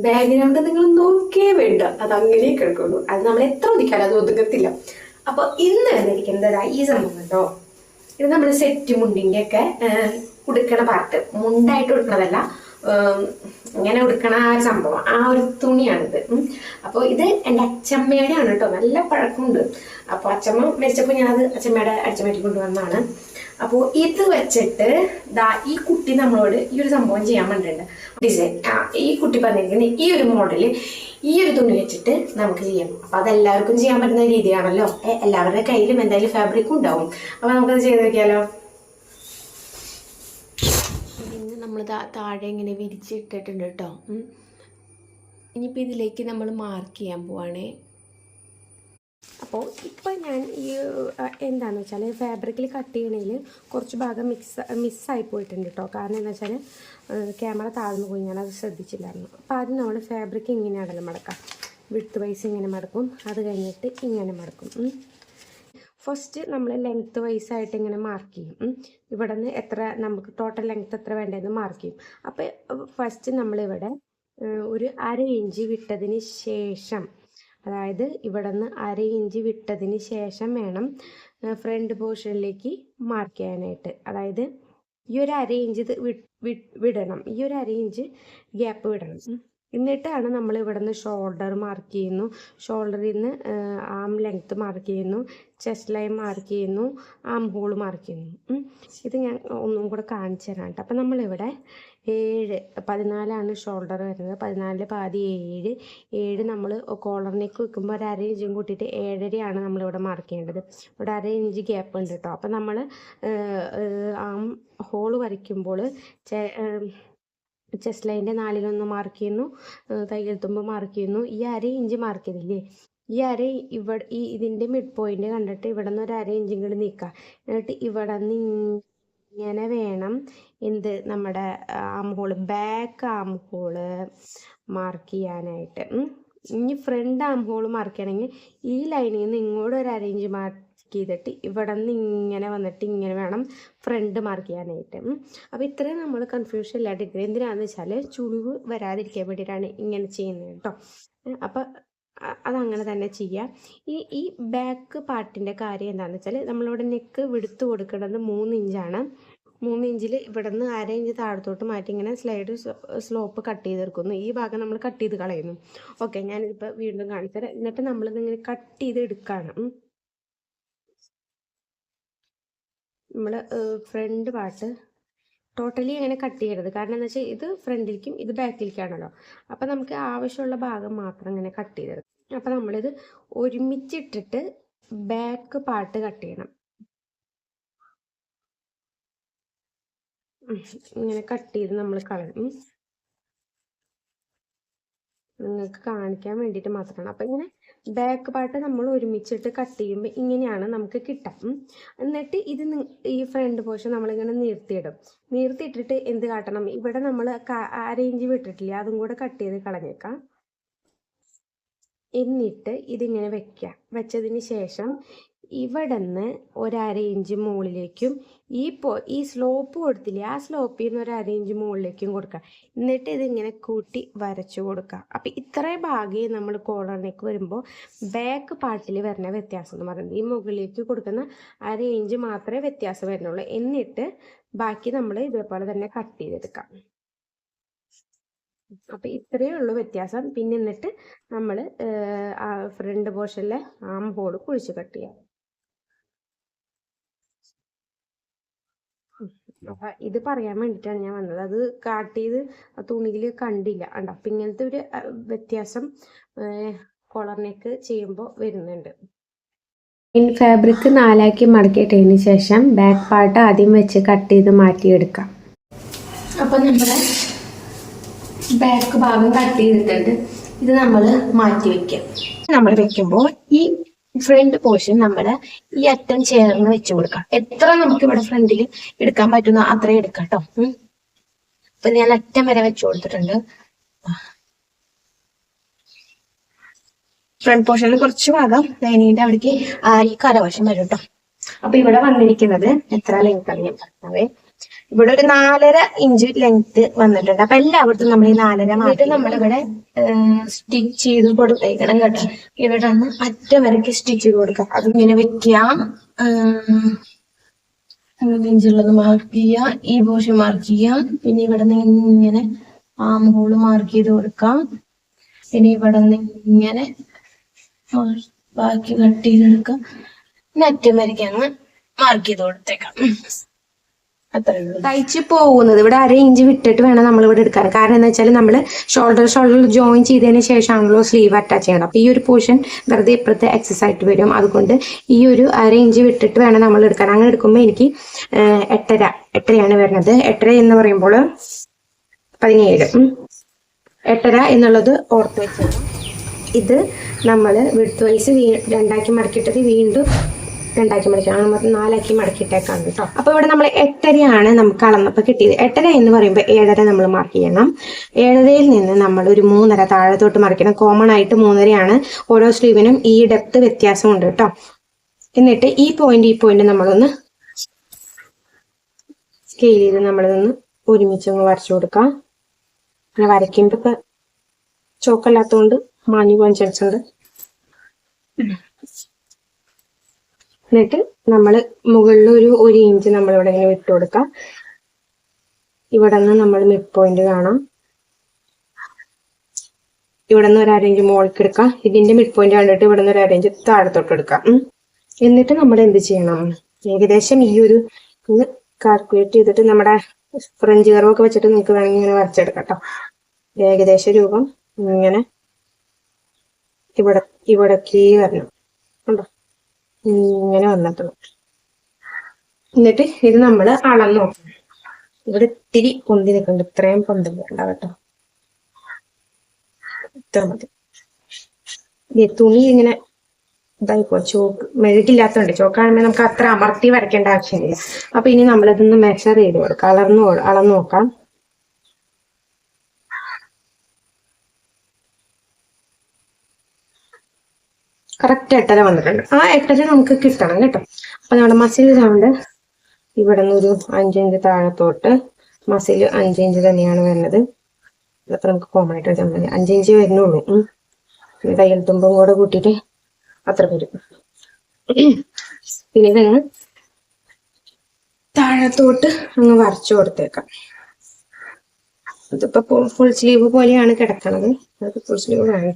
Background നിങ്ങൾ നോക്കിയേ വേണ്ട, അത് അങ്ങനെ കിടക്കുള്ളൂ. അത് നമ്മൾ എത്ര ഒതുക്കാലും അത് ഒതുക്കത്തില്ല. അപ്പൊ ഇന്ന് വന്നിരിക്കുന്നത് ഈ സംഭവം കേട്ടോ. ഇത് നമ്മുടെ സെറ്റ് മുണ്ടിന്റെ ഒക്കെ ഉടുക്കണ പാർട്ട്, മുണ്ടായിട്ട് ഉടുക്കണതല്ല, ഇങ്ങനെ ഉടുക്കണ ആ ഒരു സംഭവം, ആ ഒരു തുണിയാണിത്. അപ്പോൾ ഇത് എൻ്റെ അച്ചമ്മയുടെ ആണ് കേട്ടോ, നല്ല പഴക്കമുണ്ട്. അപ്പോൾ അച്ചമ്മ മരിച്ചപ്പോൾ ഞാനത് അച്ചമ്മയുടെ അടിച്ചമാറ്റി കൊണ്ടുവന്നാണ്. അപ്പോൾ ഇത് വെച്ചിട്ട് ഈ കുട്ടി നമ്മളോട് ഈ ഒരു സംഭവം ചെയ്യാൻ വേണ്ടിയിട്ടുണ്ട്. ഡിസൈൻ ഈ കുട്ടി പറഞ്ഞിരിക്കുന്നത് ഈ ഒരു മോഡല് ഈ ഒരു തുണി വെച്ചിട്ട് നമുക്ക് ചെയ്യാം. അപ്പൊ അതെല്ലാവർക്കും ചെയ്യാൻ പറ്റുന്ന രീതിയാണല്ലോ. എല്ലാവരുടെ കയ്യിലും എന്തായാലും ഫാബ്രിക്കും ഉണ്ടാവും. അപ്പൊ നമുക്കത് ചെയ്ത് നോക്കിയാലോ. പിന്നെ നമ്മൾ താഴെ ഇങ്ങനെ വിരിച്ചിട്ടിട്ടുണ്ട് കേട്ടോ. ഇനിയിപ്പോൾ ഇതിലേക്ക് നമ്മൾ മാർക്ക് ചെയ്യാൻ പോവാണേ. അപ്പോൾ ഇപ്പോൾ ഞാൻ ഈ എന്താണെന്ന് വെച്ചാൽ ഫാബ്രിക്കിൽ കട്ട് ചെയ്യണതിൽ കുറച്ച് ഭാഗം മിസ്സായി പോയിട്ടുണ്ട് കേട്ടോ. കാരണം എന്താ വെച്ചാൽ ക്യാമറ താഴ്ന്നു പോയി, ഞാനത് ശ്രദ്ധിച്ചില്ലായിരുന്നു. അപ്പോൾ ആദ്യം നമ്മൾ ഫാബ്രിക് ഇങ്ങനെയാണല്ലോ മടക്കാം. വിഡ്ത്ത് വൈസ് ഇങ്ങനെ മടക്കും, അത് കഴിഞ്ഞിട്ട് ഇങ്ങനെ മടക്കും. ഫസ്റ്റ് നമ്മൾ ലെങ്ത്ത് വൈസ് ആയിട്ട് ഇങ്ങനെ മാർക്ക് ചെയ്യും. ഇവിടെ നിന്ന് എത്ര നമുക്ക് ടോട്ടൽ ലെങ്ത്ത് എത്ര വേണ്ടതെന്ന് മാർക്ക് ചെയ്യും. അപ്പോൾ ഫസ്റ്റ് നമ്മളിവിടെ ഒരു 1/2 ഇഞ്ച് വിട്ടതിന് ശേഷം, അതായത് ഇവിടെ നിന്ന് 1/2 ഇഞ്ച് വിട്ടതിന് ശേഷം വേണം ഫ്രണ്ട് പോർഷനിലേക്ക് മാർക്ക് ചെയ്യാനായിട്ട്. അതായത് ഈ ഒരു 1/2 ഇഞ്ച് വിടണം, ഈ ഒരു 1/2 ഇഞ്ച് ഗ്യാപ്പ് വിടണം. എന്നിട്ടാണ് നമ്മൾ ഇവിടെ നിന്ന് ഷോൾഡർ മാർക്ക് ചെയ്യുന്നു, ഷോൾഡറിൽ നിന്ന് ആം ലെങ്ത്ത് മാർക്ക് ചെയ്യുന്നു, ചെസ്റ്റ് ലൈൻ മാർക്ക് ചെയ്യുന്നു, ആം ഹോൾ മാർക്ക് ചെയ്യുന്നു. ഇത് ഞാൻ ഒന്നും കൂടെ കാണിച്ചു തരാം കേട്ടോ. അപ്പം നമ്മളിവിടെ 14 ഷോൾഡർ വരുന്നത്, 14 പാതി 7 നമ്മൾ കോളറിലേക്ക് വെക്കുമ്പോൾ ഒരു 1/2 ഇഞ്ചും കൂട്ടിയിട്ട് 7.5 നമ്മളിവിടെ മാർക്ക് ചെയ്യേണ്ടത്. ഇവിടെ 1/2 ഇഞ്ച് ഗ്യാപ്പ് ഉണ്ട് കേട്ടോ. അപ്പം നമ്മൾ ആം ഹോൾ വരയ്ക്കുമ്പോൾ ചെസ്റ്റ് ലൈൻ്റെ 4-1 മാർക്ക് ചെയ്യുന്നു, തയ്യൽ തുമ്പ് മാർക്ക് ചെയ്യുന്നു. ഈ 1/2 ഇഞ്ച് മാർക്ക് ചെയ്തില്ലേ, ഈ ഇവിടെ ഇതിൻ്റെ മിഡ് പോയിന്റ് കണ്ടിട്ട് ഇവിടെ നിന്ന് ഒരു 1/2 ഇഞ്ചും കൂടി നീക്കുക. എന്നിട്ട് ഇവിടെ നിന്ന് ഇങ്ങനെ വേണം നമ്മുടെ ആം ഹോള്, ബാക്ക് ആം ഹോള് മാർക്ക് ചെയ്യാനായിട്ട്. ഇനി ഫ്രണ്ട് ആം ഹോള് മാർക്ക് ചെയ്യണമെങ്കിൽ ഈ ലൈനിൽ നിന്ന് ഇങ്ങോട്ട് ഒരു 1/2 ഇഞ്ച് മാർക്ക് ചെയ്തിട്ട് ഇവിടെ നിന്ന് ഇങ്ങനെ വന്നിട്ട് ഇങ്ങനെ വേണം ഫ്രണ്ട് മാർക്ക് ചെയ്യാനായിട്ട്. അപ്പോൾ ഇത്രയും നമ്മൾ കൺഫ്യൂഷൻ ഇല്ലാണ്ടിരിക്കുന്നത് എന്തിനാണെന്ന് വെച്ചാൽ ചുളിവ് വരാതിരിക്കാൻ വേണ്ടിയിട്ടാണ് ഇങ്ങനെ ചെയ്യുന്നത് കേട്ടോ. അപ്പോൾ അതങ്ങനെ തന്നെ ചെയ്യാം. ഈ ബാക്ക് പാർട്ടിൻ്റെ കാര്യം എന്താണെന്ന് വെച്ചാൽ നമ്മളിവിടെ നെക്ക് വിടുത്ത് കൊടുക്കേണ്ടത് 3 ഇഞ്ചാണ്. 3 ഇഞ്ചിൽ ഇവിടെ നിന്ന് 1/2 ഇഞ്ച് താഴത്തോട്ട് മാറ്റി ഇങ്ങനെ സ്ലോപ്പ് കട്ട് ചെയ്തെടുക്കുന്നു. ഈ ഭാഗം നമ്മൾ കട്ട് ചെയ്ത് കളയുന്നു. ഓക്കെ, ഞാനിതിപ്പോൾ വീണ്ടും കാണിച്ചു തരാം. എന്നിട്ട് നമ്മളിതിങ്ങനെ കട്ട് ചെയ്ത് എടുക്കുകയാണ്. നമ്മൾ ഫ്രണ്ട് പാർട്ട് ടോട്ടലി അങ്ങനെ കട്ട് ചെയ്യരുത്. കാരണം എന്താ വെച്ചാൽ ഇത് ഫ്രണ്ടിലേക്കും ഇത് ബാക്കിലേക്കാണല്ലോ. അപ്പം നമുക്ക് ആവശ്യമുള്ള ഭാഗം മാത്രം ഇങ്ങനെ കട്ട് ചെയ്തെടുക്കും. അപ്പം നമ്മളിത് ഒരുമിച്ചിട്ടിട്ട് ബാക്ക് പാർട്ട് കട്ട് ചെയ്യണം. ഇങ്ങനെ കട്ട് ചെയ്ത് നമ്മൾ കളയും. നിങ്ങൾക്ക് കാണിക്കാൻ വേണ്ടിയിട്ട് മാത്രമാണ്. അപ്പം ഇങ്ങനെ ബാക്ക് പാർട്ട് നമ്മൾ ഒരുമിച്ചിട്ട് കട്ട് ചെയ്യുമ്പോൾ ഇങ്ങനെയാണ് നമുക്ക് കിട്ടാം. എന്നിട്ട് ഈ ഫ്രണ്ട് പോർഷൻ നമ്മളിങ്ങനെ നീർത്തിയിട്ടിട്ട് എന്ത് കാട്ടണം, ഇവിടെ നമ്മൾ 1/2 ഇഞ്ച് വിട്ടിട്ടില്ല, അതും കൂടെ കട്ട് ചെയ്ത് കളഞ്ഞേക്കാം. എന്നിട്ട് ഇതിങ്ങനെ വെച്ചതിന് ശേഷം ഇവിടെ നിന്ന് ഒരു 1/2 ഇഞ്ച് മുകളിലേക്കും ഈ സ്ലോപ്പ് കൊടുത്തില്ലേ, ആ സ്ലോപ്പിൽ നിന്ന് ഒരു 1/2 ഇഞ്ച് മുകളിലേക്കും കൊടുക്കുക. എന്നിട്ട് ഇതിങ്ങനെ കൂട്ടി വരച്ചു കൊടുക്കുക. അപ്പം ഇത്രയും ഭാഗമേ നമ്മൾ കോളറിലേക്ക് വരുമ്പോൾ ബാക്ക് പാർട്ടിൽ വരുന്ന വ്യത്യാസം എന്ന് പറയുന്നത്. ഈ മുകളിലേക്ക് കൊടുക്കുന്ന 1/2 ഇഞ്ച് മാത്രമേ വ്യത്യാസം വരുന്നുള്ളൂ. എന്നിട്ട് ബാക്കി നമ്മൾ ഇതേപോലെ തന്നെ കട്ട് ചെയ്തെടുക്കാം. അപ്പം ഇത്രയേ ഉള്ളൂ വ്യത്യാസം. പിന്നെ എന്നിട്ട് നമ്മൾ ഫ്രണ്ട് പോർഷനിലെ ആം ഹോൾ കുഴിച്ച് കട്ട് ചെയ്യാം. അപ്പം ഇത് പറയാൻ വേണ്ടിയിട്ടാണ് ഞാൻ വന്നത്. അത് കട്ട് ചെയ്ത് തുണിയിൽ കണ്ടില്ല കണ്ടോ. അപ്പം ഇങ്ങനത്തെ ഒരു വ്യത്യാസം കോളറിനേക്ക് ചെയ്യുമ്പോൾ വരുന്നുണ്ട്. ഫാബ്രിക് 4 മടക്കിയിട്ടതിന് ശേഷം ബാക്ക് പാർട്ട് ആദ്യം വെച്ച് കട്ട് ചെയ്ത് മാറ്റിയെടുക്കാം. അപ്പം നമ്മുടെ ബാക്ക് ഭാഗം കട്ട് ചെയ്തിട്ടുണ്ട്. ഇത് നമ്മൾ മാറ്റി വെക്കാം. നമ്മൾ വെക്കുമ്പോൾ ഈ ഫ്രണ്ട് പോർഷൻ നമ്മൾ ഈ അറ്റം ചേർന്ന് വെച്ച് കൊടുക്കാം. എത്ര നമുക്ക് ഇവിടെ ഫ്രണ്ടിൽ എടുക്കാൻ പറ്റുന്ന അത്രയും എടുക്കാം കേട്ടോ. അപ്പൊ ഞാൻ അറ്റം വരെ വെച്ച് കൊടുത്തിട്ടുണ്ട്. ഫ്രണ്ട് പോർഷനിൽ കുറച്ച് ഭാഗം ലൈനിങ്ങിന്റെ അവിടേക്ക് ഈ കരവശം വരും കേട്ടോ. അപ്പൊ ഇവിടെ വന്നിരിക്കുന്നത് എത്ര ലെങ്ത് ആണ് ഞാൻ പറഞ്ഞത്. ഇവിടെ ഒരു 4.5 ഇഞ്ച് ലെങ്ത് വന്നിട്ടുണ്ട്. അപ്പൊ എല്ലായിടത്തും നമ്മൾ ഈ 4.5 മാറ്റി നമ്മളിവിടെ സ്റ്റിച്ച് ചെയ്ത് കൊടുത്തേക്കണം കേട്ടോ. ഇവിടെ ഒന്ന് അറ്റം വരയ്ക്ക് സ്റ്റിച്ച് ചെയ്ത് കൊടുക്കാം. അതിങ്ങനെ വെക്കാം. 3 ഇഞ്ചുള്ളത് മാർക്ക് ചെയ്യാം, ഈ പോർഷൻ മാർക്ക് ചെയ്യാം. പിന്നെ ഇവിടെ നിന്ന് ഇങ്ങനെ ആം ഹോള് മാർക്ക് ചെയ്ത് കൊടുക്കാം. പിന്നെ ഇവിടെ നിന്ന് ഇങ്ങനെ ബാക്കി കട്ട് ചെയ്തെടുക്കാം. അറ്റം വരയ്ക്കാന്ന് മാർക്ക് ചെയ്ത് കൊടുത്തേക്കാം. തയ്ച്ച് പോകുന്നത് ഇവിടെ 1/2 ഇഞ്ച് വിട്ടിട്ട് വേണം നമ്മൾ ഇവിടെ എടുക്കാൻ. കാരണം എന്താ വെച്ചാൽ നമ്മൾ ഷോൾഡർ ജോയിൻ ചെയ്തതിന് ശേഷമാണല്ലോ സ്ലീവ് അറ്റാച്ച് ചെയ്യണം. അപ്പോൾ ഈ ഒരു പോർഷൻ വെറുതെ ഇപ്പുറത്തെ എക്സസ് ആയിട്ട് വരും. അതുകൊണ്ട് ഈ ഒരു 1/2 ഇഞ്ച് വിട്ടിട്ട് വേണം നമ്മൾ എടുക്കാൻ. അങ്ങനെ എടുക്കുമ്പോൾ എനിക്ക് 8.5 വരുന്നത്. 8.5 എന്ന് പറയുമ്പോൾ 17. 8.5 എന്നുള്ളത് ഓർത്ത് വെച്ചാൽ ഇത് നമ്മൾ വിഡ്ത്ത് വൈസ് 2 മടക്കിയിട്ടത് വീണ്ടും 2 മടക്കിയാണ്, മൊത്തം 4 മടക്കിയിട്ടേക്കാണ് കേട്ടോ. അപ്പോൾ ഇവിടെ നമ്മൾ 8.5 നമുക്ക് അളന്നപ്പോൾ കിട്ടിയത്. 8.5 എന്ന് പറയുമ്പോൾ 7.5 നമ്മൾ മാർക്ക് ചെയ്യണം. 7.5 നിന്ന് നമ്മൾ ഒരു 3.5 താഴത്തോട്ട് മറിക്കണം. കോമൺ ആയിട്ട് 3.5 ഓരോ സ്ലീവിനും ഈ ഡെപ്ത് വ്യത്യാസമുണ്ട് കേട്ടോ. എന്നിട്ട് ഈ പോയിന്റ് നമ്മളൊന്ന് സ്കെയിൽ ചെയ്ത് നമ്മളിതൊന്ന് ഒരുമിച്ചൊന്ന് വരച്ചു കൊടുക്കാം. അങ്ങനെ വരയ്ക്കുമ്പോൾ ഇപ്പം ചോക്കല്ലാത്തതുകൊണ്ട് മാഞ്ഞു പോകാൻ ചാൻസ് ഉണ്ട്. എന്നിട്ട് നമ്മൾ മുകളിൽ ഒരു 1 ഇഞ്ച് നമ്മളിവിടെ ഇങ്ങനെ വിട്ടു കൊടുക്കാം. ഇവിടെ നിന്ന് നമ്മൾ മിഡ് പോയിന്റ് കാണാം. ഇവിടെ നിന്ന് ഒരു 1/2 ഇഞ്ച് മുകളിലേക്ക് എടുക്കാം. ഇതിന്റെ മിഡ് പോയിന്റ് കണ്ടിട്ട് ഇവിടെ നിന്ന് ഒരു 1/2 ഇഞ്ച് താഴത്തോട്ട് എടുക്കാം. എന്നിട്ട് നമ്മൾ എന്ത് ചെയ്യണം, ഏകദേശം ഈ ഒരു കാൽക്കുലേറ്റ് ചെയ്തിട്ട് നമ്മുടെ ഫ്രഞ്ച് കർവൊക്കെ വെച്ചിട്ട് നിങ്ങൾക്ക് വേണമെങ്കിൽ ഇങ്ങനെ വരച്ചെടുക്കാം കേട്ടോ. ഏകദേശ രൂപം ഇങ്ങനെ ഇവിടേക്ക് വരണം കണ്ടോ, ഇങ്ങനെ വന്നിട്ടുണ്ട്. എന്നിട്ട് ഇത് നമ്മൾ അളന്നു നോക്കണം. ഇവിടെ ഇത്തിരി പൊന്തി നിൽക്കുന്നുണ്ട്, ഇത്രയും പൊന്തി വേണ്ട കേട്ടോ. ഇത്ര മതി. തുണി ഇങ്ങനെ ഇതായിപ്പോ ചോക്ക് മെഴുകില്ലാത്തതുണ്ട്. ചോക്കാണെങ്കിൽ നമുക്ക് അത്ര അമർത്തി വരയ്ക്കേണ്ട ആവശ്യമില്ല. അപ്പൊ ഇനി നമ്മളിതൊന്ന് മെഷർ ചെയ്ത് കൊടുക്കാം, അളന്നു നോക്കാം. കറക്റ്റ് 8.5 വന്നിട്ടുണ്ട്. ആ 8.5 നമുക്ക് കിട്ടണം കേട്ടോ. അപ്പൊ നമ്മുടെ മസിൽ സൗണ്ട് ഇവിടെ നിന്ന് ഒരു 5 ഇഞ്ച് താഴത്തോട്ട് മസിൽ 5 ഇഞ്ച് തന്നെയാണ് വരുന്നത്. ഇതൊക്കെ നമുക്ക് കോമൺ ആയിട്ട് വെച്ചാൽ മതി. 5 ഇഞ്ച് വരുന്നുള്ളൂ. തയ്യൽ തുമ്പും കൂടെ കൂട്ടിയിട്ട് അത്ര വരും. പിന്നെ ഇതങ്ങ് താഴത്തോട്ട് അങ്ങ് വരച്ചു കൊടുത്തേക്കാം. ഇതിപ്പോ ഫുൾ സ്ലീവ് പോലെയാണ് കിടക്കണത്. അത് ഫുൾ സ്ലീവ് ആണ്.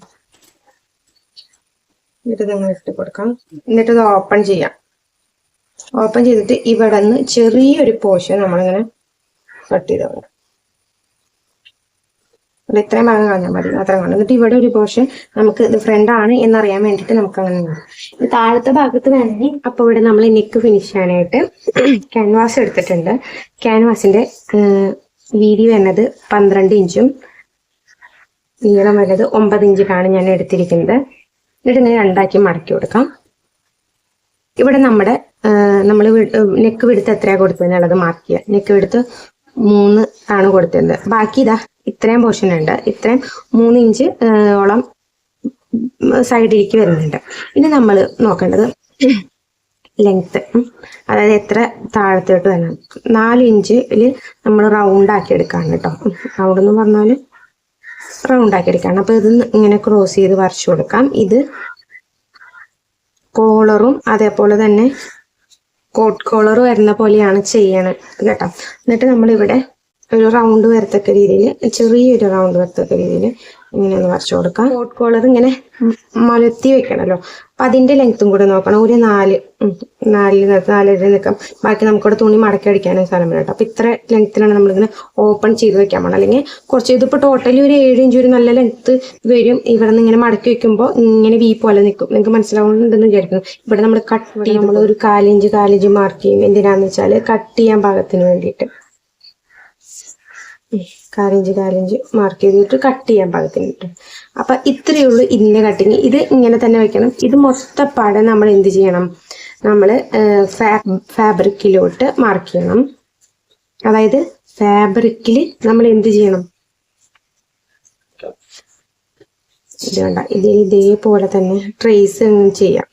എന്നിട്ട് നിങ്ങൾ ഇട്ട് കൊടുക്കാം. എന്നിട്ട് ഇത് ഓപ്പൺ ചെയ്യാം. ഓപ്പൺ ചെയ്തിട്ട് ഇവിടെ നിന്ന് ചെറിയൊരു പോർഷൻ നമ്മളിങ്ങനെ കട്ട് ചെയ്ത് കൊടുക്കാം. ഇത്രയും ഭാഗം കാണാൻ മതി, അത്ര കാണും. എന്നിട്ട് ഇവിടെ ഒരു പോർഷൻ നമുക്ക് ഇത് ഫ്രണ്ട് ആണ് എന്നറിയാൻ വേണ്ടിയിട്ട് നമുക്ക് അങ്ങനെ താഴത്തെ ഭാഗത്ത് വേണമെങ്കിൽ. അപ്പോൾ ഇവിടെ നമ്മൾ നെക്ക് ഫിനിഷ് ചെയ്യാനായിട്ട് ക്യാൻവാസ് എടുത്തിട്ടുണ്ട്. ക്യാൻവാസിന്റെ വീതി വരുന്നത് 12 ഇഞ്ചും നീളം വരുന്നത് 9 ഇഞ്ചിലാണ് ഞാൻ എടുത്തിരിക്കുന്നത്. എന്നിട്ട് ഇങ്ങനെ 2 മടക്കി കൊടുക്കാം. ഇവിടെ നമ്മൾ നെക്ക് വിടുത്ത് എത്രയാണ് കൊടുത്തതെന്നുള്ളത് മാർക്ക് ചെയ്യുക. നെക്ക് വിടുത്ത് 3 ആണ് കൊടുത്തത്. ബാക്കി ഇതാ ഇത്രയും പോർഷൻ ഉണ്ട്. ഇത്രയും 3 ഇഞ്ച് ഓളം സൈഡിലേക്ക് വരുന്നുണ്ട്. ഇനി നമ്മൾ നോക്കേണ്ടത് ലെങ്ത്ത്, അതായത് എത്ര താഴത്തോട്ട് വരണം. 4 ഇഞ്ചിൽ നമ്മൾ റൗണ്ട് ആക്കി എടുക്കാണ് കേട്ടോ. റൗണ്ട് എന്ന് പറഞ്ഞാൽ റൗണ്ട് ആക്കി എടുക്കാണ്. അപ്പൊ ഇത് ഇങ്ങനെ ക്രോസ് ചെയ്ത് വരച്ചു കൊടുക്കാം. ഇത് കോളറും അതേപോലെ തന്നെ കോട്ട് കോളർ വരുന്ന പോലെയാണ് ചെയ്യണത് കേട്ടോ. എന്നിട്ട് നമ്മളിവിടെ ഒരു റൗണ്ട് വരത്തക്ക രീതിയിൽ, ചെറിയൊരു റൗണ്ട് വരത്തക്ക രീതിയിൽ ഇങ്ങനെ ഒന്ന് വരച്ചു കൊടുക്കാം. കോട്ട് കോളർ ഇങ്ങനെ മലത്തി വെക്കണമല്ലോ. അപ്പൊ അതിന്റെ ലെങ്ത്തും കൂടെ നോക്കണം. ഒരു 4 നിൽക്കാം. ബാക്കി നമുക്കിവിടെ തുണി മടക്കി അടിക്കാനും സ്ഥലം വേണം കേട്ടോ. അപ്പൊ ഇത്ര ലെങ്ത്തിലാണ് നമ്മളിങ്ങനെ ഓപ്പൺ ചെയ്ത് വെക്കാൻ പോകണം. അല്ലെങ്കിൽ കുറച്ച് ഇതിപ്പോ ടോട്ടലി ഒരു 7 ഇഞ്ച് ഒരു നല്ല ലെങ്ത്ത് വരും. ഇവിടെ നിന്ന് ഇങ്ങനെ മടക്കി വെക്കുമ്പോൾ ഇങ്ങനെ വി പോലെ നിൽക്കും. നിങ്ങൾക്ക് മനസ്സിലാവുന്നുണ്ടെന്ന് വിചാരിക്കുന്നു. ഇവിടെ നമ്മൾ കട്ട് ചെയ്ത് നമ്മൾ ഒരു 4 ഇഞ്ച് മാർക്ക് ചെയ്യും. എന്തിനാന്ന് വെച്ചാൽ കട്ട് ചെയ്യാൻ പാകത്തിന് വേണ്ടിയിട്ട് 4 ഇഞ്ച് മാർക്ക് ചെയ്തിട്ട് കട്ട് ചെയ്യാൻ പാകത്തിന് കിട്ടും. അപ്പൊ ഇത്രയേ ഉള്ളൂ ഇതിന്റെ കട്ടിങ്. ഇത് ഇങ്ങനെ തന്നെ വെക്കണം. ഇത് മൊത്തപ്പാടെ നമ്മൾ എന്ത് ചെയ്യണം, നമ്മൾ ഫാബ്രിക്കിലോട്ട് മാർക്ക് ചെയ്യണം. അതായത് ഫാബ്രിക്കിൽ നമ്മൾ എന്ത് ചെയ്യണം, ഇത് വേണ്ട, ഇതേപോലെ തന്നെ ട്രേസ് ചെയ്യാം.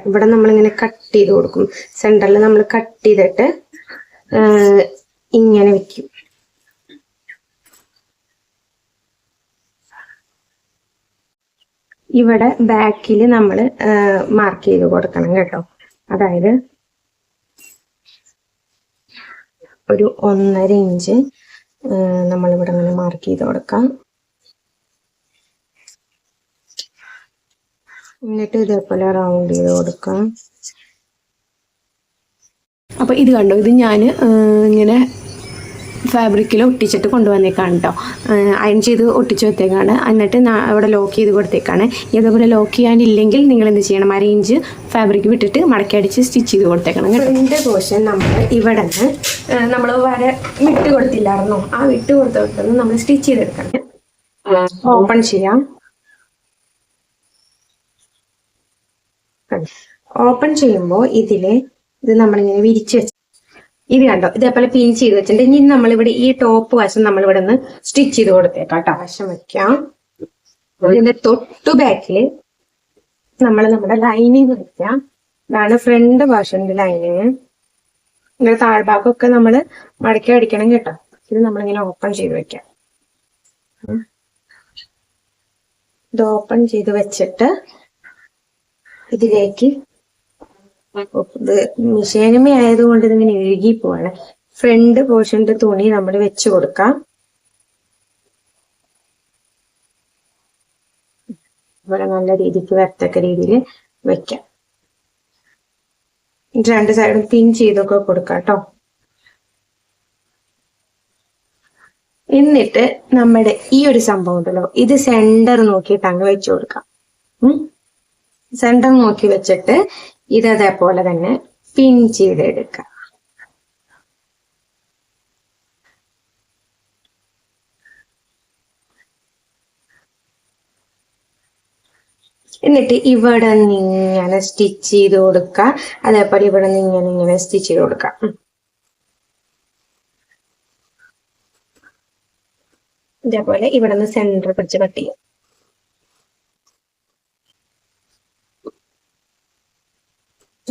ഇവിടെ നമ്മളിങ്ങനെ കട്ട് ചെയ്ത് കൊടുക്കും. സെന്ററിൽ നമ്മൾ കട്ട് ചെയ്തിട്ട് ഇങ്ങനെ വെക്കും. ഇവിടെ ബാക്കിൽ നമ്മൾ മാർക്ക് ചെയ്ത് കൊടുക്കണം കേട്ടോ. അതായത് ഒരു 1.5 ഇഞ്ച് നമ്മളിവിടെ ഇങ്ങനെ മാർക്ക് ചെയ്ത് കൊടുക്കാം. എന്നിട്ട് ഇതേപോലെ റൗണ്ട് ചെയ്ത് കൊടുക്കാം. അപ്പോൾ ഇത് കണ്ടോ, ഇത് ഞാൻ ഇങ്ങനെ ഫാബ്രിക്കിൽ ഒട്ടിച്ചിട്ട് കൊണ്ടുവന്നേക്കാണ് കേട്ടോ. അയൺ ചെയ്ത് ഒട്ടിച്ച് വെച്ചേക്കാണ്. എന്നിട്ട് അവിടെ ലോക്ക് ചെയ്ത് കൊടുത്തേക്കാണ്. ഇതേപോലെ ലോക്ക് ചെയ്യാനില്ലെങ്കിൽ നിങ്ങൾ എന്ത് ചെയ്യണം, 1/2 ഇഞ്ച് ഫാബ്രിക് വിട്ടിട്ട് മടക്കി അടിച്ച് സ്റ്റിച്ച് ചെയ്ത് കൊടുത്തേക്കണം കേട്ടോ. ഇതിൻ്റെ പോർഷൻ നമ്മൾ ഇവിടെ നിന്ന് നമ്മൾ വര വിട്ട് കൊടുത്തില്ലായിരുന്നോ, ആ വിട്ട് കൊടുത്തോട്ടൊന്ന് നമ്മൾ സ്റ്റിച്ച് ചെയ്തെടുക്കണം. ഓപ്പൺ ചെയ്യാം. ഓപ്പൺ ചെയ്യുമ്പോൾ ഇത് നമ്മളിങ്ങനെ വിരിച്ച് വെച്ച് ഇത് കണ്ടോ, ഇതേപോലെ പിൻ ചെയ്ത് വെച്ചിട്ടുണ്ട്. ഇനി നമ്മളിവിടെ ഈ ടോപ്പ് വശം നമ്മളിവിടെ നിന്ന് സ്റ്റിച്ച് ചെയ്ത് കൊടുത്തേക്കാം കേട്ടോ. വശം വെക്കാം. ഇതിന്റെ തൊട്ടു ബാക്കില് നമ്മൾ നമ്മുടെ ലൈനിങ് വെക്കാം. ഇതാണ് ഫ്രണ്ട് വശന്റെ ലൈനിങ്. ഇങ്ങനെ താഴ്ഭാഗമൊക്കെ നമ്മൾ മടക്കി അടിക്കണം കേട്ടോ. ഇത് നമ്മളിങ്ങനെ ഓപ്പൺ ചെയ്ത് വെക്കാം. ഇത് ഓപ്പൺ ചെയ്ത് വെച്ചിട്ട് ഇതിലേക്ക് ഇത് മിഷേനുമേ ആയതുകൊണ്ട് ഇതിങ്ങനെ ഇഴുകി പോവാണ്. ഫ്രണ്ട് പോർഷന്റെ തുണി നമ്മൾ വെച്ച് കൊടുക്കാം. ഇവിടെ നല്ല രീതിക്ക് വരത്തക്ക രീതിയിൽ വെക്കാം. രണ്ട് സൈഡും പിൻ ചെയ്തൊക്കെ കൊടുക്കാം കേട്ടോ. എന്നിട്ട് നമ്മുടെ ഈ ഒരു സംഭവം ഉണ്ടല്ലോ, ഇത് സെന്റർ നോക്കിയിട്ട് അങ്ങ് വെച്ചു കൊടുക്കാം. സെന്റർ നോക്കി വെച്ചിട്ട് ഇത് അതേപോലെ തന്നെ പിൻ ചെയ്തെടുക്കാം. എന്നിട്ട് ഇവിടെ നിന്ന് ഇങ്ങനെ സ്റ്റിച്ച് ചെയ്ത് കൊടുക്കാം. അതേപോലെ ഇവിടെ നിന്ന് ഇങ്ങനെ സ്റ്റിച്ച് ചെയ്ത് കൊടുക്കാം. ഇതേപോലെ ഇവിടെ നിന്ന് സെന്റർ പിടിച്ച് കട്ട് ചെയ്യും.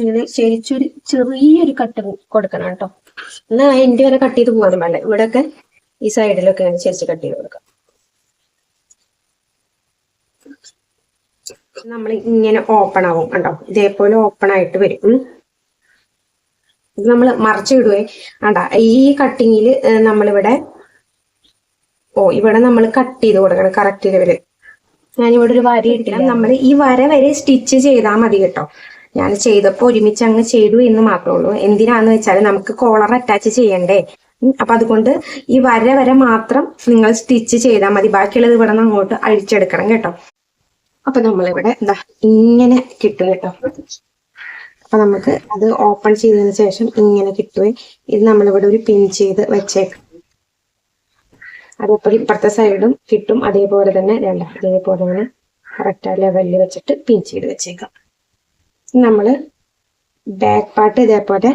ഇങ്ങനെ ശരിച്ചൊരു ചെറിയൊരു കട്ട് കൊടുക്കണം കേട്ടോ. എന്നാൽ എൻ്റെ വരെ കട്ട് ചെയ്ത് പോകാനും വേണ്ട. ഇവിടെയൊക്കെ ഈ സൈഡിലൊക്കെ ശരിച്ച് കട്ട് ചെയ്ത് കൊടുക്കാം. നമ്മൾ ഇങ്ങനെ ഓപ്പൺ ആവും കണ്ടോ, ഇതേപോലെ ഓപ്പൺ ആയിട്ട് വരും. ഇത് നമ്മൾ മറിച്ചിടുവേ വേണ്ട. ഈ കട്ടിങ്ങിൽ നമ്മളിവിടെ ഇവിടെ നമ്മൾ കട്ട് ചെയ്ത് കൊടുക്കണം കറക്റ്റ് ലെവല്. ഞാനിവിടെ ഒരു വര ഇട്ടില്ല. നമ്മൾ ഈ വര വരെ സ്റ്റിച്ച് ചെയ്താൽ മതി കേട്ടോ. ഞാൻ ചെയ്തപ്പോൾ ഒരുമിച്ച് അങ്ങ് ചെയ്തു എന്ന് മാത്രമേ ഉള്ളൂ. എന്തിനാന്ന് വെച്ചാൽ നമുക്ക് കോളർ അറ്റാച്ച് ചെയ്യണ്ടേ. അപ്പൊ അതുകൊണ്ട് ഈ വര മാത്രം നിങ്ങൾ സ്റ്റിച്ച് ചെയ്താൽ മതി. ബാക്കിയുള്ളത് ഇവിടെ നിന്ന് അങ്ങോട്ട് അഴിച്ചെടുക്കണം കേട്ടോ. അപ്പൊ നമ്മളിവിടെ എന്താ ഇങ്ങനെ കിട്ടും കേട്ടോ. അപ്പൊ നമുക്ക് അത് ഓപ്പൺ ചെയ്തതിന് ശേഷം ഇങ്ങനെ കിട്ടുവേ. ഇത് നമ്മളിവിടെ ഒരു പിൻ ചെയ്ത് വെച്ചേക്കാം. അതേപോലെ ഇപ്പുറത്തെ സൈഡും കിട്ടും. അതേപോലെ തന്നെ ഇതേപോലെ തന്നെ കറക്റ്റ് ലെവലിൽ വെച്ചിട്ട് പിൻ ചെയ്ത് വെച്ചേക്കാം. നമ്മൾ ബാക്ക് പാർട്ട് ഇതേപോലെ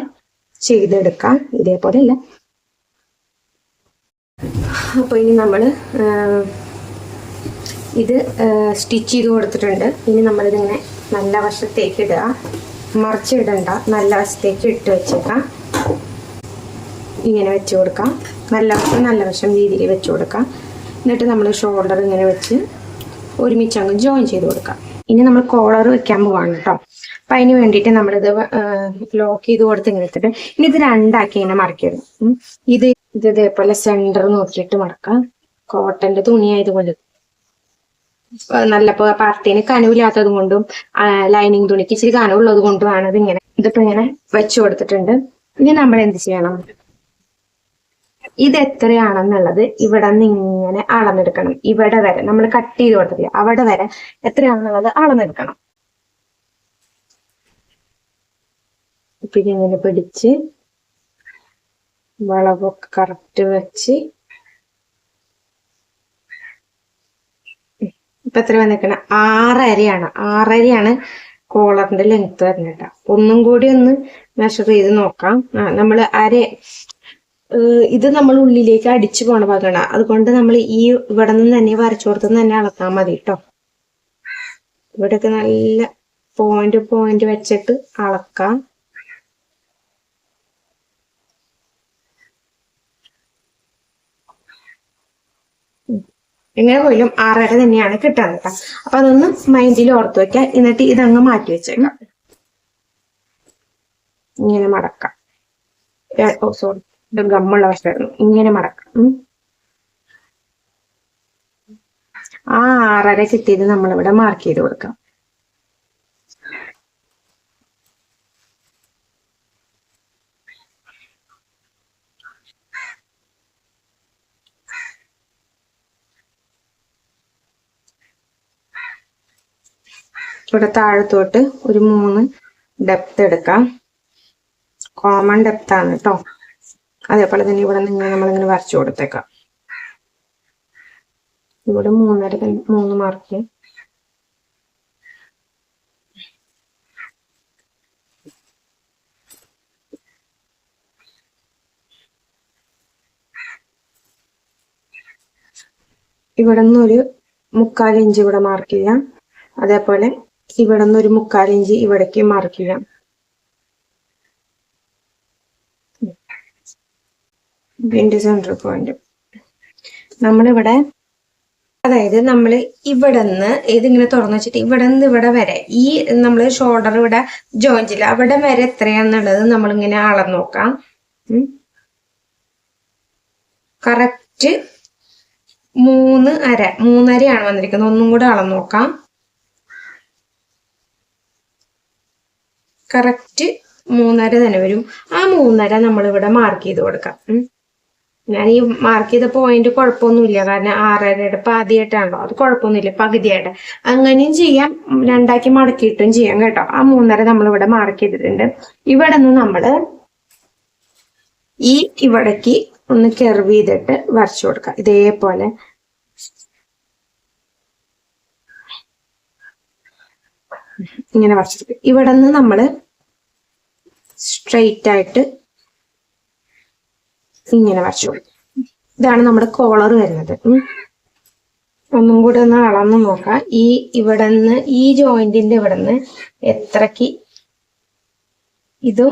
ചെയ്തെടുക്കാം. ഇതേപോലെ അല്ല. അപ്പോൾ ഇനി നമ്മൾ ഇത് സ്റ്റിച്ച് ചെയ്ത് കൊടുത്തിട്ടുണ്ട്. ഇനി നമ്മളിതിങ്ങനെ നല്ല വശത്തേക്ക് ഇടുക. മറിച്ചിടണ്ട, നല്ല വശത്തേക്ക് ഇട്ട് വെച്ചേക്കാം. ഇങ്ങനെ വെച്ച് കൊടുക്കാം. നല്ല വശം രീതിയിൽ വെച്ച് കൊടുക്കാം. എന്നിട്ട് നമ്മൾ ഷോൾഡർ ഇങ്ങനെ വെച്ച് ഒരുമിച്ച് അങ്ങ് ജോയിൻ ചെയ്ത് കൊടുക്കാം. ഇനി നമ്മൾ കോളർ വെക്കാൻ പോവാണ് കേട്ടോ. അപ്പം അതിന് വേണ്ടിയിട്ട് നമ്മളിത് ലോക്ക് ചെയ്ത് കൊടുത്ത് ഇങ്ങനെ എടുത്തിട്ട് ഇനി ഇത് രണ്ടാക്കി ഇങ്ങനെ മടക്കിയിടും. ഇത് ഇതേപോലെ സെന്റർ നോക്കിയിട്ട് മടക്കാം. കോട്ടന്റെ തുണി ആയതുകൊണ്ട് നല്ല പാർട്ടീന് കനവില്ലാത്തത് കൊണ്ടും ലൈനിങ് തുണിക്ക് ഇച്ചിരി കനവുള്ളത് കൊണ്ടുമാണ് ഇതിപ്പോ ഇങ്ങനെ വെച്ചു കൊടുത്തിട്ടുണ്ട്. ഇനി നമ്മൾ എന്ത് ചെയ്യണം, ഇത് എത്രയാണെന്നുള്ളത് ഇവിടെ നിന്ന് ഇങ്ങനെ അളന്നെടുക്കണം. ഇവിടെ വരെ നമ്മൾ കട്ട് ചെയ്ത് കൊടുത്തില്ല, അവിടെ വരെ എത്രയാണെന്നുള്ളത് അളന്നെടുക്കണം. പിന്നെ ഇങ്ങനെ പിടിച്ച് വളവൊക്കെ കറക്റ്റ് വെച്ച് ഇപ്പൊ എത്ര വന്നിരിക്കണം, 6.5 കോളറിന്റെ ലെങ്ത് വരുന്നത് കേട്ടോ. ഒന്നും കൂടി ഒന്ന് മെഷർ ചെയ്ത് നോക്കാം. നമ്മൾ ഇത് നമ്മൾ ഉള്ളിലേക്ക് അടിച്ചു പോണ ഭാഗമാണ്. അതുകൊണ്ട് നമ്മൾ ഈ ഇവിടെ നിന്ന് തന്നെ വരച്ചു കൊടുത്തുനിന്ന് തന്നെ അളത്താൽ മതി കേട്ടോ. ഇവിടെയൊക്കെ നല്ല പോയിന്റ് വെച്ചിട്ട് അളക്കാം. എങ്ങനെ പോയാലും 6.5 തന്നെയാണ് കിട്ടാൻ കേട്ടോ. അപ്പൊ അതൊന്ന് മൈൻഡിൽ ഓർത്ത് വെക്കാം. എന്നിട്ട് ഇതങ്ങ് മാറ്റി വെച്ചേക്കാം. ഇങ്ങനെ മടക്കാം. സോറി, ഇത് ഗമ്മുള്ള വശമായിരുന്നു. ഇങ്ങനെ മടക്കാം. ആ 6.5 കിട്ടിയത് നമ്മളിവിടെ മാർക്ക് ചെയ്ത് കൊടുക്കാം. ഇവിടെ താഴത്തോട്ട് ഒരു 3 ഡെപ്ത് എടുക്കാം. കോമൺ ഡെപ്ത് ആണ് കേട്ടോ. അതേപോലെ തന്നെ ഇവിടെ നിങ്ങൾ നമ്മളിങ്ങനെ വരച്ചു കൊടുത്തേക്കാം. ഇവിടെ 3 മാർക്ക്. ഇവിടെ നിന്ന് ഒരു 3/4 ഇഞ്ച് ഇവിടെ മാർക്ക് ചെയ്യാം. അതേപോലെ ഇവിടെ നിന്ന് ഒരു 3/4 ഇഞ്ച് ഇവിടേക്ക് മാർക്ക് ചെയ്യാം. ഇതിന്റെ സെന്റർ പോയിന്റ് നമ്മളിവിടെ, അതായത് നമ്മൾ ഇവിടെ നിന്ന് ഇതിങ്ങനെ തുറന്നു വെച്ചിട്ട് ഇവിടെ നിന്ന് ഇവിടെ വരെ ഈ നമ്മൾ ഷോൾഡർ ഇവിടെ ജോയിന്റില്ല അവിടെ വരെ എത്രയാന്നുള്ളത് നമ്മളിങ്ങനെ അളന്ന് നോക്കാം. കറക്റ്റ് 3.5 വന്നിരിക്കുന്നത്. ഒന്നും കൂടെ അളന്ന് നോക്കാം. കറക്റ്റ് 3.5 തന്നെ വരും. ആ 3.5 നമ്മളിവിടെ മാർക്ക് ചെയ്ത് കൊടുക്കാം. ഞാൻ ഈ മാർക്ക് ചെയ്ത പോയിന്റ് കുഴപ്പമൊന്നുമില്ല, കാരണം 6.5 പാതിയായിട്ടാണല്ലോ, അത് കുഴപ്പമൊന്നുമില്ല, പകുതിയായിട്ട് അങ്ങനെയും ചെയ്യാം, 2 മടക്കിയിട്ടും ചെയ്യാം കേട്ടോ. ആ 3.5 നമ്മളിവിടെ മാർക്ക് ചെയ്തിട്ടുണ്ട്. ഇവിടെ നിന്ന് നമ്മള് ഈ ഇവിടേക്ക് ഒന്ന് കെർവ് ചെയ്തിട്ട് വരച്ചു കൊടുക്കാം. ഇതേപോലെ ഇങ്ങനെ വരച്ചെടുക്കുക. ഇവിടെ നിന്ന് നമ്മള് സ്ട്രെയിറ്റ് ആയിട്ട് ഇങ്ങനെ വരച്ചു കൊടുക്കും. ഇതാണ് നമ്മുടെ കോളർ വരുന്നത്. ഒന്നും കൂടെ ഒന്ന് അളന്ന് നോക്കാം. ഇവിടെ നിന്ന് ഈ ജോയിന്റിന്റെ ഇവിടെ നിന്ന് എത്രക്ക്, ഇത്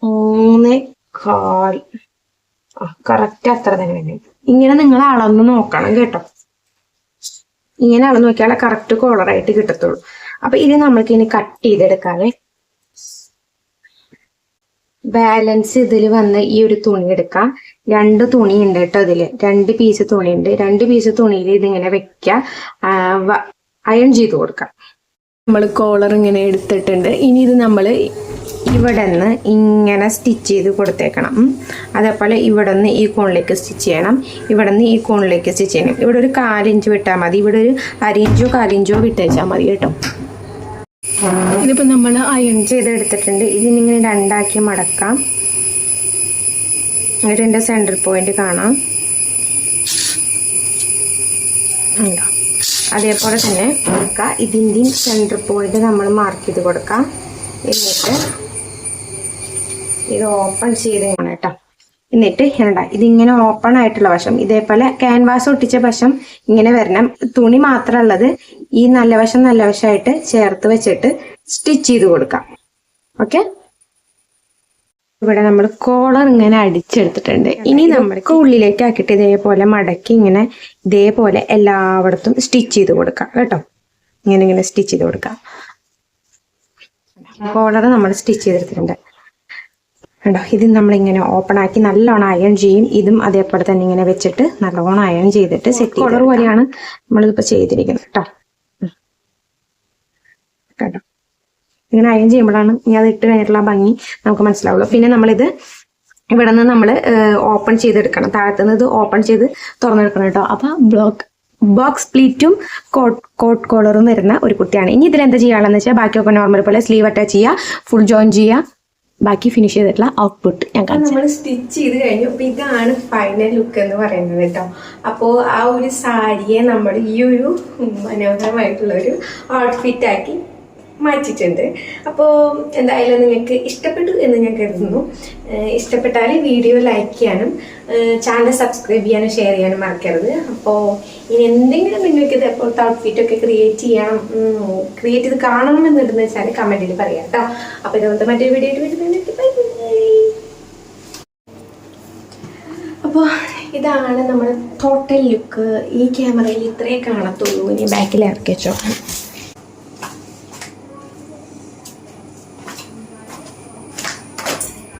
3.25 കറക്റ്റ് അത്ര തന്നെ വരും. ഇങ്ങനെ നിങ്ങൾ അളന്ന് നോക്കണം കേട്ടോ. ഇങ്ങനെ അളന്ന് നോക്കിയാലേ കറക്റ്റ് കോളറായിട്ട് കിട്ടത്തുള്ളൂ. അപ്പൊ ഇത് നമ്മൾക്ക് ഇനി കട്ട് ചെയ്തെടുക്കാതെ ബാലൻസ് ഇതിൽ വന്ന് ഈ ഒരു തുണി എടുക്കാം. 2 തുണി ഉണ്ട് കേട്ടോ. ഇതില് 2 പീസ് തുണി ഉണ്ട്. 2 പീസ് തുണിയിൽ ഇതിങ്ങനെ വെക്കുക, അയൺ ചെയ്ത് കൊടുക്കാം. നമ്മൾ കോളർ ഇങ്ങനെ എടുത്തിട്ടുണ്ട്. ഇനി ഇത് നമ്മൾ ഇവിടെ നിന്ന് ഇങ്ങനെ സ്റ്റിച്ച് ചെയ്ത് കൊടുത്തേക്കണം. അതേപോലെ ഇവിടെ നിന്ന് ഈ കോണിലേക്ക് സ്റ്റിച്ച് ചെയ്യണം. ഇവിടെ നിന്ന് ഈ കോണിലേക്ക് സ്റ്റിച്ച് ചെയ്യണം. ഇവിടെ ഒരു 1/4 ഇഞ്ച് വിട്ടാൽ മതി. ഇവിടെ ഒരു 1/2 ഇഞ്ചോ 1/4 ഇഞ്ചോ വിട്ടേച്ചാൽ മതി കേട്ടോ. ഇതിപ്പോൾ നമ്മൾ അയൺ ചെയ്തെടുത്തിട്ടുണ്ട്. ഇതിനിങ്ങനെ 2 മടക്കാം. ഇതിൻ്റെ സെൻറ്റർ പോയിന്റ് കാണാം. ഉണ്ടോ? അതേപോലെ തന്നെ ഇതിൻ്റെ സെൻറ്റർ പോയിന്റ് നമ്മൾ മാർക്ക് ചെയ്ത് കൊടുക്കാം. എന്നിട്ട് ഇത് ഓപ്പൺ ചെയ്ത് കേട്ടോ. എന്നിട്ട് ഇതിങ്ങനെ ഓപ്പൺ ആയിട്ടുള്ള വശം ഇതേപോലെ ക്യാൻവാസ് ഒട്ടിച്ച വശം ഇങ്ങനെ വരണം. തുണി മാത്രമുള്ളത് ഈ നല്ല വശമായിട്ട് ചേർത്ത് വെച്ചിട്ട് സ്റ്റിച്ച് ചെയ്ത് കൊടുക്കാം. ഓക്കെ, ഇവിടെ നമ്മൾ കോളർ ഇങ്ങനെ അടിച്ചെടുത്തിട്ടുണ്ട്. ഇനി നമ്മൾക്ക് ഉള്ളിലേക്ക് ആക്കിയിട്ട് ഇതേപോലെ മടക്കി ഇതേപോലെ എല്ലായിടത്തും സ്റ്റിച്ച് ചെയ്ത് കൊടുക്കാം കേട്ടോ. ഇങ്ങനെ സ്റ്റിച്ച് ചെയ്ത് കൊടുക്കാം. കോളർ നമ്മൾ സ്റ്റിച്ച് ചെയ്തെടുത്തിട്ടുണ്ട് കേട്ടോ. ഇത് നമ്മളിങ്ങനെ ഓപ്പൺ ആക്കി നല്ലോണം അയൺ ചെയ്യും. ഇതും അതേപോലെ തന്നെ ഇങ്ങനെ വെച്ചിട്ട് നല്ലോണം അയൺ ചെയ്തിട്ട് സെറ്റ് കോളർ പോലെയാണ് നമ്മളിതിപ്പോൾ ചെയ്തിരിക്കുന്നത് കേട്ടോ. കേട്ടോ, ഇങ്ങനെ അയൺ ചെയ്യുമ്പോഴാണ് ഇനി അത് ഇട്ട് കഴിഞ്ഞിട്ടുള്ള ഭംഗി നമുക്ക് മനസ്സിലാവുള്ളൂ. പിന്നെ നമ്മളിത് ഇവിടെ നിന്ന് നമ്മൾ ഓപ്പൺ ചെയ്തെടുക്കണം. താഴത്തുനിന്ന് ഇത് ഓപ്പൺ ചെയ്ത് തുറന്നെടുക്കണം കേട്ടോ. അപ്പം ബോക്സ് പ്ലീറ്റും കോട്ട് കോളറും വരുന്ന ഒരു കുട്ടിയാണ്. ഇനി ഇതിലെന്താ ചെയ്യാനുള്ളതെന്ന് വെച്ചാൽ ബാക്കിയൊക്കെ നോർമൽ പോലെ സ്ലീവ് അറ്റാച്ച് ചെയ്യുക, ഫുൾ ജോയിൻ ചെയ്യുക, ബാക്കി ഫിനിഷ് ചെയ്തിട്ടുള്ള ഔട്ട്പുട്ട് ഞാൻ നമ്മൾ സ്റ്റിച്ച് ചെയ്ത് കഴിഞ്ഞു. അപ്പൊ ഇതാണ് ഫൈനൽ ലുക്ക് എന്ന് പറയുന്നത് കേട്ടോ. അപ്പോൾ ആ ഒരു സാരിയെ നമ്മൾ ഈ ഒരു മനോഹരമായിട്ടുള്ള ഒരു ഔട്ട്ഫിറ്റ് ആക്കി മാറ്റിയിട്ടുണ്ട്. അപ്പോൾ എന്തായാലും നിങ്ങൾക്ക് ഇഷ്ടപ്പെട്ടു എന്ന് ഞാൻ കരുതുന്നു. ഇഷ്ടപ്പെട്ടാൽ വീഡിയോ ലൈക്ക് ചെയ്യാനും ചാനൽ സബ്സ്ക്രൈബ് ചെയ്യാനും ഷെയർ ചെയ്യാനും മറക്കരുത്. അപ്പോൾ ഇനി എന്തെങ്കിലും നിങ്ങൾക്ക് ഇതേപോലത്തെ ഔട്ട്ഫിറ്റൊക്കെ ക്രിയേറ്റ് ചെയ്ത് കാണണമെന്നുണ്ടെന്ന് വെച്ചാൽ കമൻറ്റിൽ പറയാം കേട്ടോ. അപ്പോൾ ഇതുപോലത്തെ മറ്റൊരു വീഡിയോ ആയിട്ട് വരുന്നത്. അപ്പോൾ ഇതാണ് നമ്മുടെ ടോട്ടൽ ലുക്ക്. ഈ ക്യാമറയിൽ ഇത്രയേ കാണത്തുള്ളൂ. ഇനി ബാക്കിൽ ഇറക്കി വെച്ചോ.